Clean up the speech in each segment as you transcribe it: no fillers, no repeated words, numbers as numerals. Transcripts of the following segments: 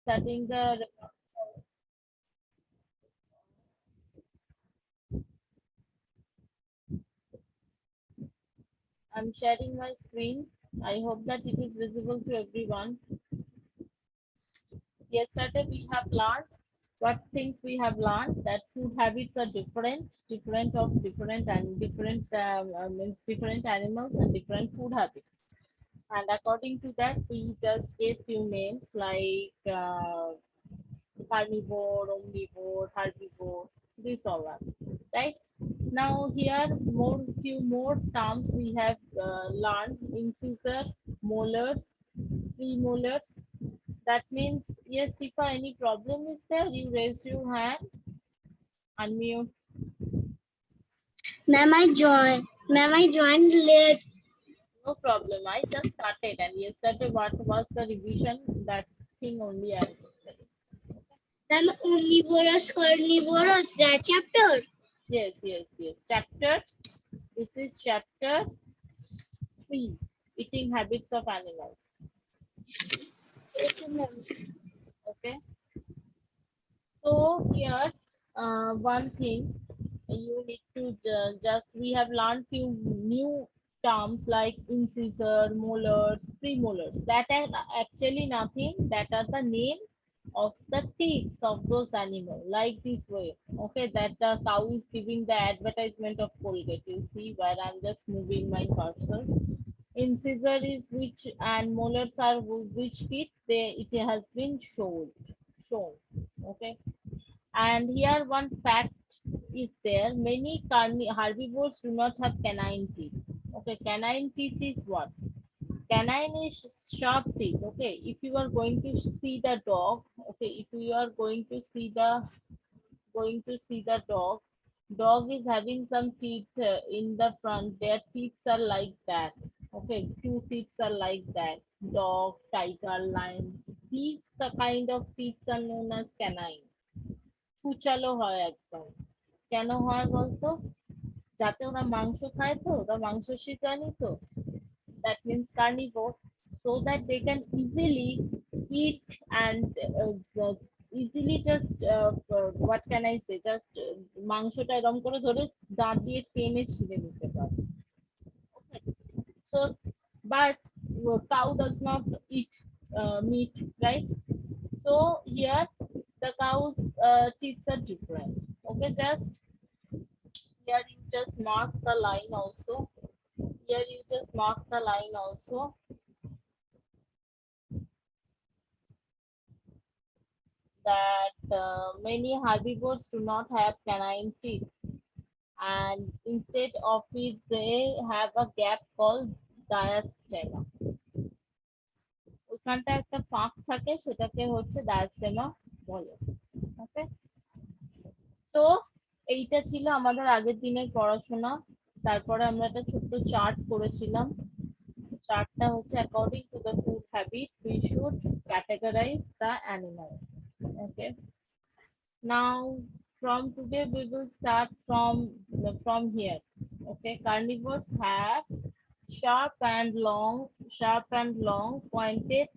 Starting the I'm sharing my screen. I hope that it is visible to everyone. Yesterday we have learned what things we have learned, that food habits are different of different and different means different animals and different food habits. And according to that, we just gave few names like carnivore, omnivore, herbivore. This all are right. Now here few more terms we have learned: incisor, molars, premolars. That means yes. If any problem is there, you raise your hand, unmute. Ma'am, I joined late. No problem. I just started, and yesterday what was the revision? That thing only I was telling. Ma'am, omnivorous, carnivorous, that chapter. Yes, yes, yes. Chapter. This is chapter 3, eating habits of animals. Okay, ma'am. Okay. So here, one thing you need to just we have learned few new terms like incisor, molars, premolars. That are actually nothing. That are the name of the teeth of those animals. Like this way. Okay, that the cow is giving the advertisement of Colgate. You see where I'm just moving my cursor. Incisor is which and molars are which teeth they it has been shown. Okay, and here one fact is there: many herbivores do not have canine teeth. Okay, canine teeth is what? Canine is sharp teeth. Okay, if you are going to see the dog, okay, if you are going to see the dog is having some teeth in the front. Their teeth are like that. Okay, two teeth are like that. Dog, tiger, lion. These the kind of teeth are known as canine. ছুচালো হয় একদম। কেন হয় বলতো? যাতে ওরা মাংস খায়, তো ওরা মাংস শিকানি তো, that means carnivore, so that they can easily eat and easily just what can I say, just মাংসটা এরকম করে ধরে দাঁত দিয়ে টেনে ছিঁড়ে নিতে পারে। Okay. So, but cow does not eat meat, right? So here the cow's teeth are different. Okay, just here you just mark the line also. Here you just mark the line also, that many herbivores do not have canine teeth, and instead of it they have a gap called diastema. ওইখানটা একটা ফাঁক থাকে, সেটাকে হচ্ছে ডায়াস্টেমা বলে। ওকে, তো এইটা ছিল আমাদের আগের দিনের পড়াশোনা। তারপরে আমরা একটা ছোট্ট চার্ট করেছিলাম। চার্টটা হচ্ছে according to the food habit we should categorize the animal. Okay, now from today we will start from here. Okay, carnivores have sharp and long pointed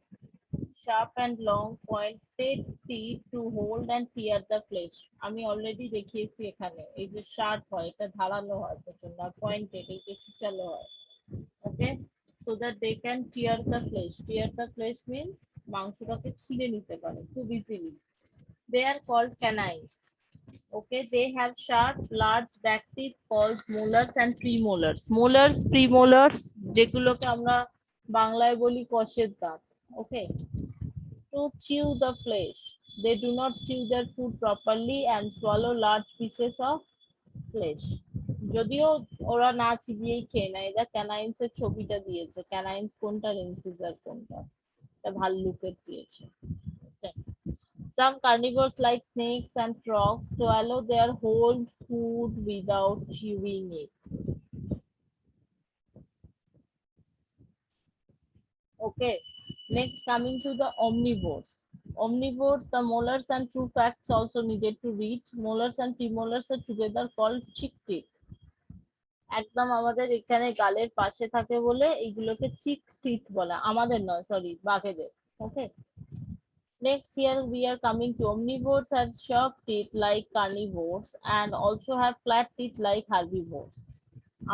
sharp and long pointed teeth to hold and tear the flesh. আমি already দেখিয়েছি এখানে, এই যে sharp হয় এটা ধারালো হয় প্রচন্ড, আর পয়েন্টেড এই যে ছিচালো হয়। ওকে, so that they can tear the flesh. Tear the flesh means মাংসটাকে ছিঁড়ে নিতে পারে খুব easily. They are called canines. Okay, they have sharp, large back teeth called molars and premolars. Molars, premolars যেগুলোকে আমরা বাংলায় বলি কষের দাঁত। Okay, to chew the flesh. They do not chew their food properly and swallow large pieces of flesh. যদিও ওরা না চিবিয়েই খেয়ে নেয়। এরা ক্যানাইন্স এর ছবিটা দিয়েছে, ক্যানাইন্স কোনটা, ইনসিজার কোনটা, এটা ভাল্লুকের দিয়েছে। Okay. Some carnivores like snakes and frogs swallow their whole food without chewing it. Okay, next coming to the omnivores. Omnivores, the molars and true facts also needed to read. Molars and premolars are together called chick teeth. একদম আমাদের এখানে গালের পাশে থাকে বলে এইগুলোকে চিক teeth বলে, আমাদের নয়, সরি, বাঘেদের। Okay, Next here we are coming to omnivores have sharp teeth like carnivores and also have flat teeth like herbivores.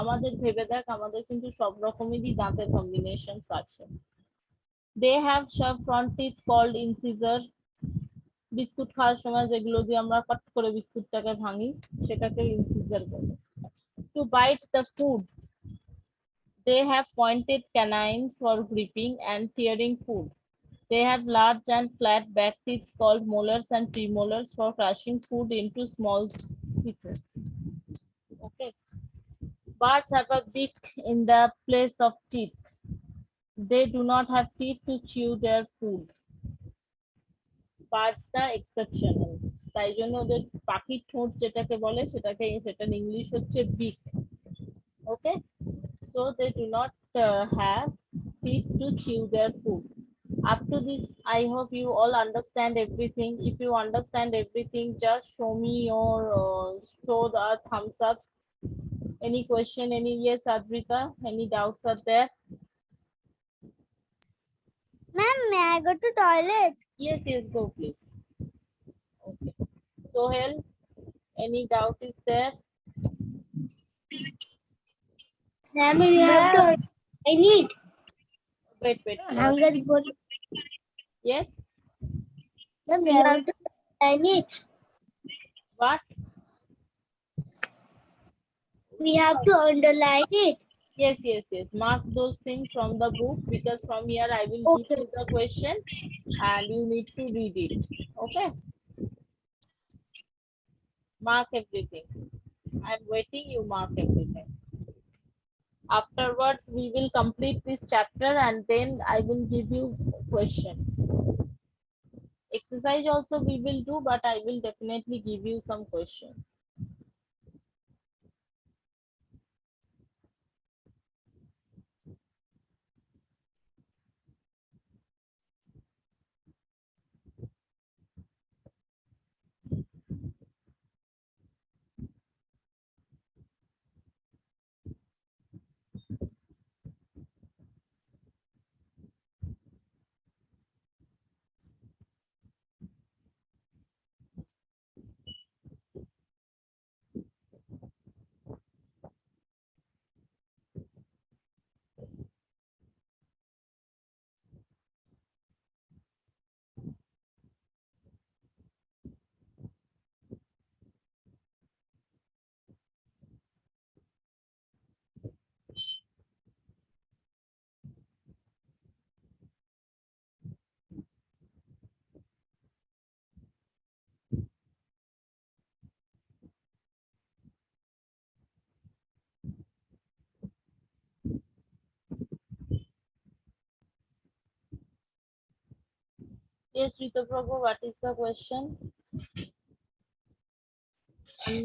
আমাদের ভেবে দেখ আমাদের কিন্তু সব রকমেরই দাঁতের কম্বিনেশনস আছে। They have sharp front teeth called incisor. Biscuit খাওয়ার সময় যেগুলো দিয়ে আমরা পাট করে বিস্কুটটাকে ভাঙি সেটাকে ইনসিজার বলে। To bite the food, they have pointed canines for gripping and tearing food. They have large and flat back teeth called molars and premolars for crushing food into small pieces. Okay. Birds have a beak in the place of teeth. They do not have teeth to chew their food. Birds are exceptional. তাই জন্য ওদের পাখির ঠোঁট যেটাকে বলে সেটার English হচ্ছে beak. Okay. So they do not have teeth to chew their food. Up to this, I hope you all understand everything. If you understand everything, just show me your show the thumbs up. Any question? Any yes, Adrita? Any doubts are there? Ma'am, may I go to toilet? Yes, yes, go please. Okay. Sohel, any doubt is there? Ma'am, you have to. I need. Wait. Hunger for. Yes. Ma'am, you have to. I need. What? We have to underline it. Yes. Mark those things from the book because from here I will give you the question and you need to read it. Okay. Mark everything. I'm waiting. You mark everything. Afterwards, we will complete this chapter and then I will give you questions. Exercise also we will do, but I will definitely give you some questions. Yes, Rita Prabhu, what is the question?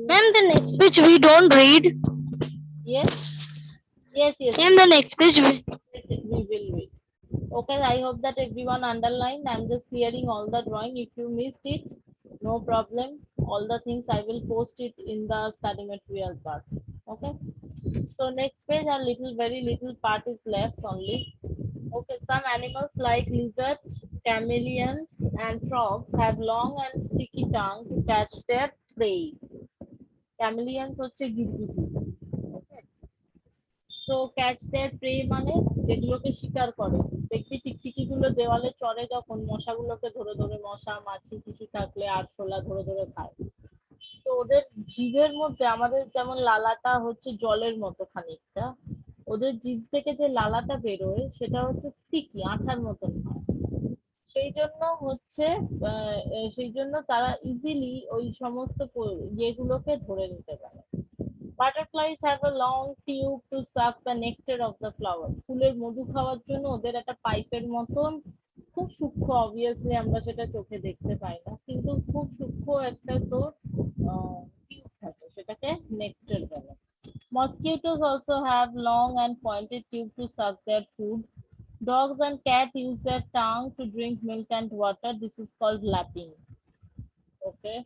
Ma'am, the next page we don't read. Yes. Ma'am, the next page we. We will read. Okay, I hope that everyone underlined. I'm just clearing all the drawing. If you missed it, no problem. All the things I will post it in the study material part. Okay. So next page, very little part is left only. Okay, some animals like lizards, chameleons, and frogs have long and sticky tongue to catch their prey. Chameleons হচ্ছে গিরগিটি। Okay. So catch their prey মানে যেগুলোকে শিকার করে। দেখবি টিকটিকি গুলো দেওয়ালে চড়ে যখন মশাগুলোকে ধরে মশা মাছি কিছু থাকলে আরশোলা ধরে খায়। তো ওদের জিভের মধ্যে আমাদের যেমন লালাটা হচ্ছে জলের মতো খানিকটা, ওদের জিভ থেকে যে লালাটা বেরোয় সেটা হচ্ছে স্টিকি আঠার মতন হয়। সেই জন্য তারা ইজিলি ওই সমস্ত ইয়েগুলোকে ধরে নিতে পারে। Butterflies have a long tube to suck the nectar of the flower. ফুলের মধু খাওয়ার জন্য ওদের একটা পাইপের মতন খুব সূক্ষ্ম, অবভিয়াসলি আমরা সেটা চোখে দেখতে পাই না, কিন্তু খুব সূক্ষ্ম একটা তোর টিউব থাকে, সেটাকে নেক্টার বলে। Mosquitoes also have long and pointed tube to suck their food. Dogs and cats use their tongue to drink milk and water. This is called lapping. Okay.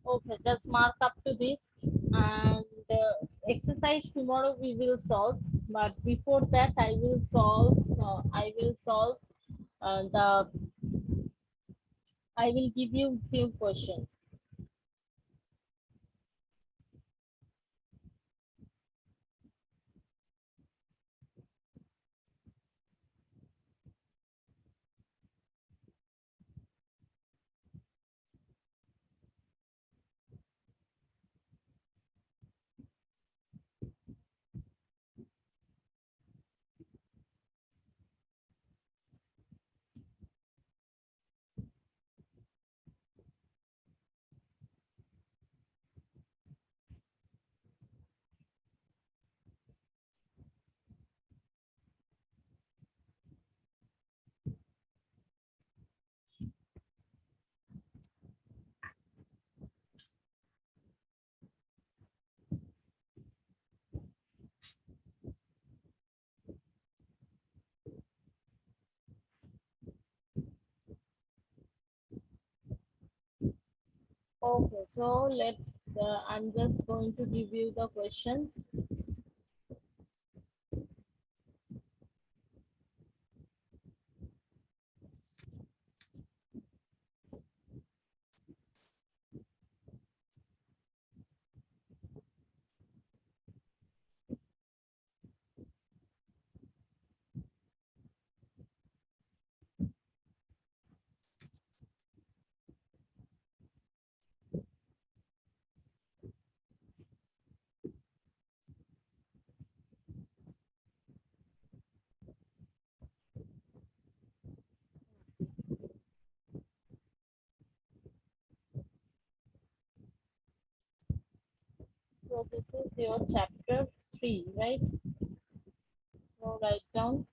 Okay, just mark up to this, and exercise tomorrow we will solve. But before that, I will solve. The. I will give you few questions. Okay, so let's. I'm just going to give you the questions. So this is your chapter 3, right? So write down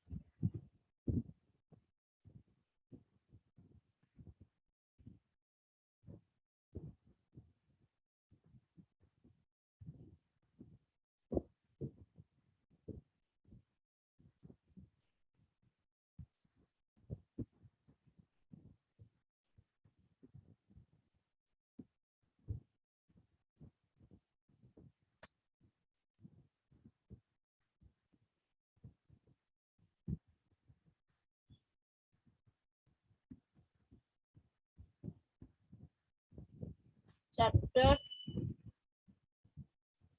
chapter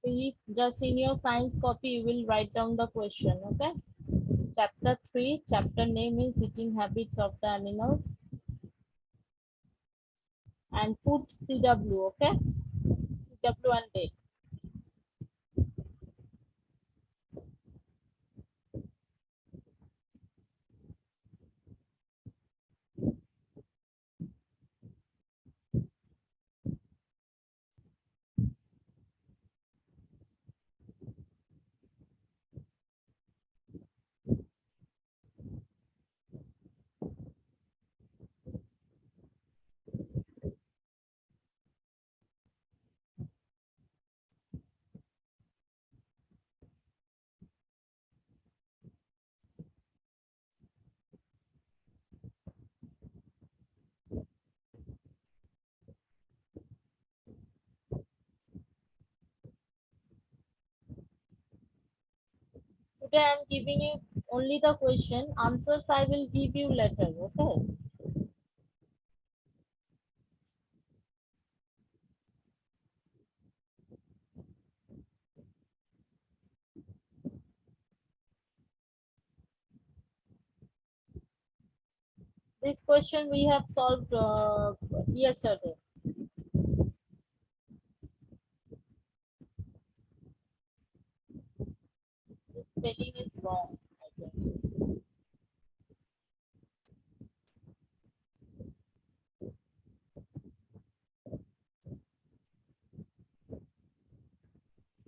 3. Just in your science copy, you will write down the question. Okay. Chapter 3. Chapter name is eating habits of the animals, and put CW. Okay. CW and date. Today I am giving you only the question. Answers I will give you later. Okay. This question we have solved yesterday. The spelling is wrong, I think.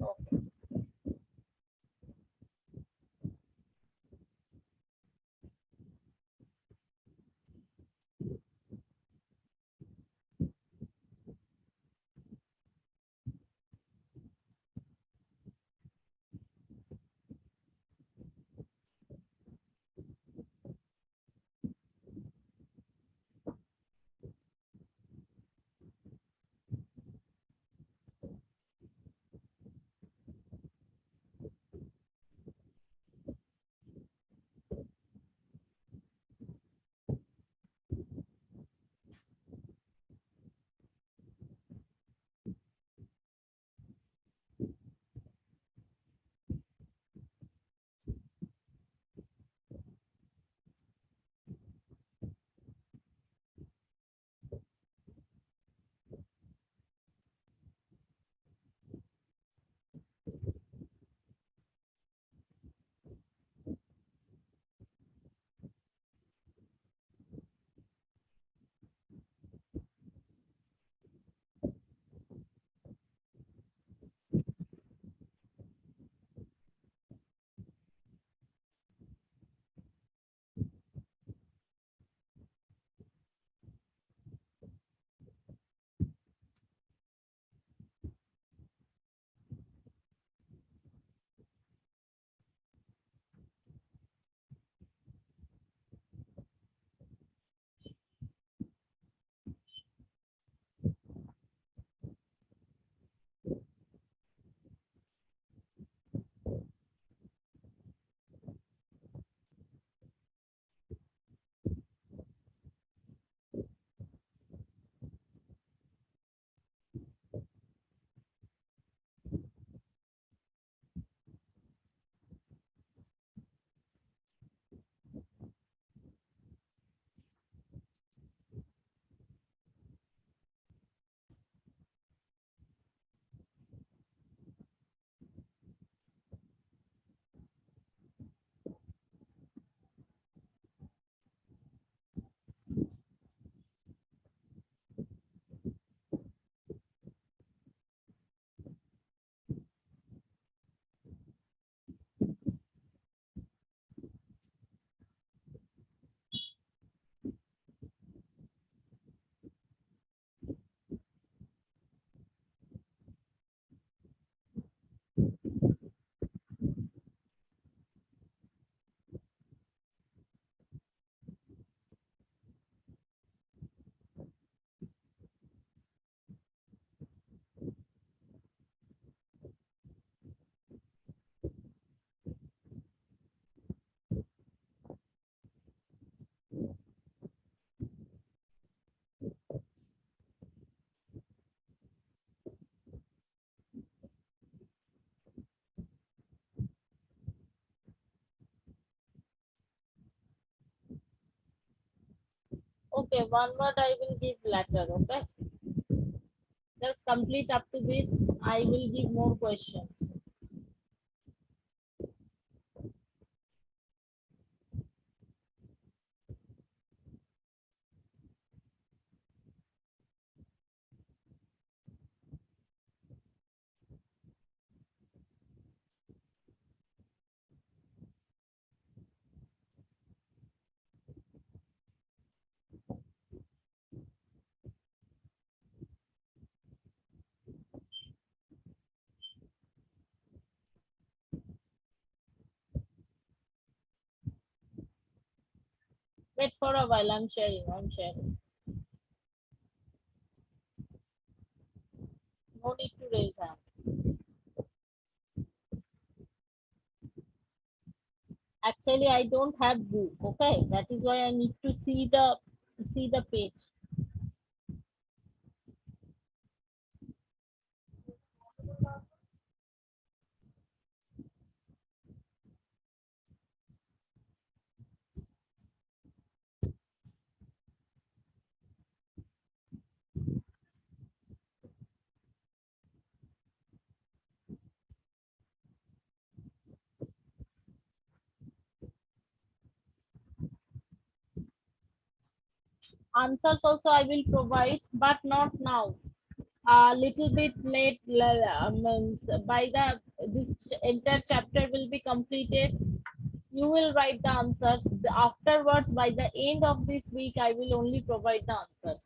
Okay. Okay, one word I will give later. Okay, just complete up to this. I will give more questions. Wait for a while. I'm sharing. I'm sharing. No need to raise hand. Actually, I don't have book. Okay, that is why I need to see the page. Answers also I will provide, but not now. A little bit late, means by the this entire chapter will be completed. You will write the answers. Afterwards, by the end of this week, I will only provide the answers.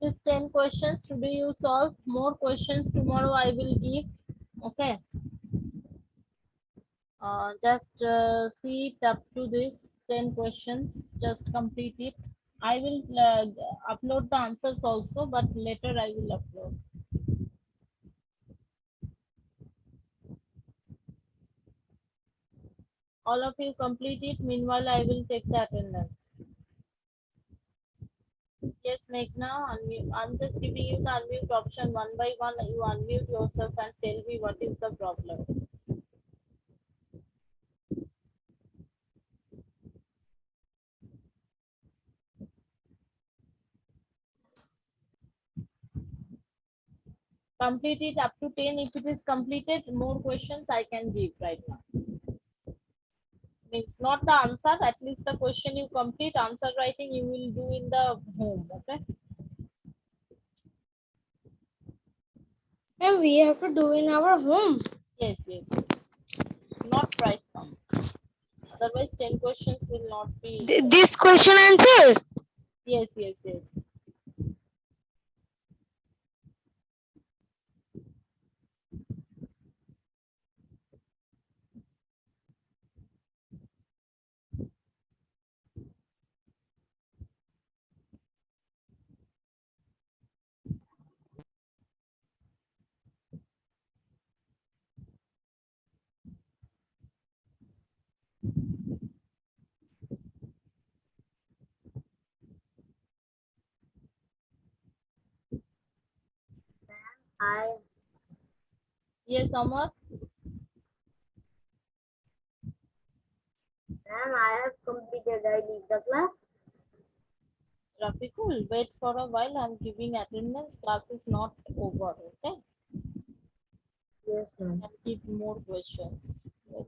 Just 10 questions. Today you solve. More questions tomorrow I will give. Okay. Just see it up to this 10 questions. Just complete it. I will upload the answers also, but later I will upload. All of you complete it. Meanwhile, I will take the attendance. Yes, Meghna, unmute. I'm just giving you the unmute option one by one. You unmute yourself and tell me what is the problem. Complete it up to 10. If it is completed, more questions I can give right now. Means not the answer, at least the question you complete. Answer writing you will do in the home. Okay. And we have to do in our home. Yes, yes. Not right now. Otherwise, 10 questions will not be. This question answers. Yes, yes, yes. Yes, Amar. Ma'am, I have completed. I leave the class. Rafikul, wait for a while. I'm giving attendance. Class is not over. Okay. Yes, ma'am. And give more questions. Wait.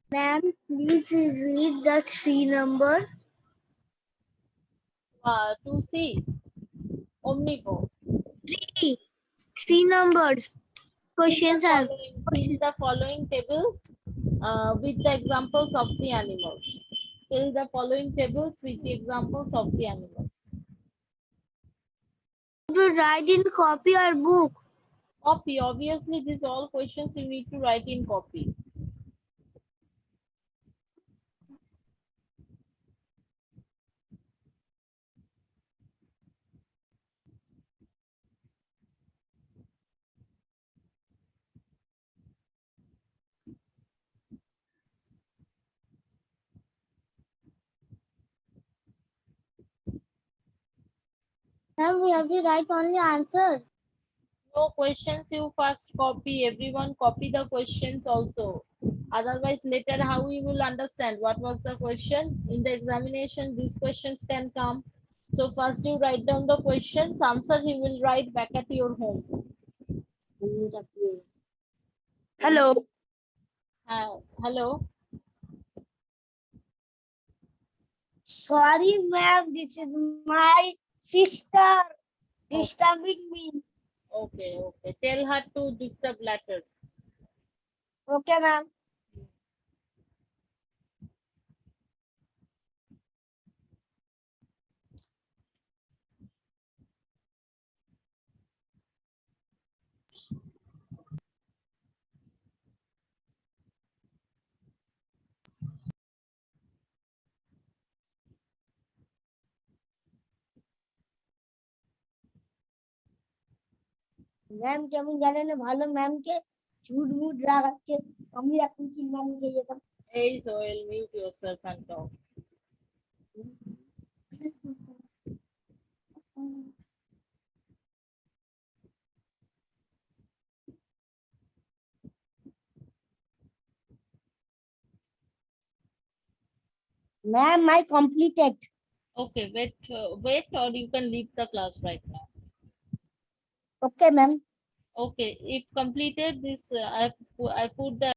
Ma'am, please read the three number. To see. Omnivo. Three numbers. Questions are. Fill the following table with the examples of the animals. Fill the following tables with the examples of the animals. To write in copy or book. Copy. Obviously, these all questions you need to write in copy. Ma'am, we have to write only answer. No questions you first copy. Everyone copy the questions also. Otherwise, later how we will understand what was the question in the examination? These questions can come. So first you write down the questions. Answer you will write back at your home. Hello. Hello. Sorry, ma'am. This is my sister disturbing me. Okay, okay. Tell her to disturb later. Okay, ma'am. Ma'am কেমন জানেন ভালো ম্যামকে ঝুট মুট রাগাচ্ছে আমি এখন চিল্লা নিয়ে যেতাম Hey, Joel, mute yourself and talk. Ma'am I completed. Okay, wait, or you can leave the class right now. Okay, ma'am. Okay, if completed this, I put the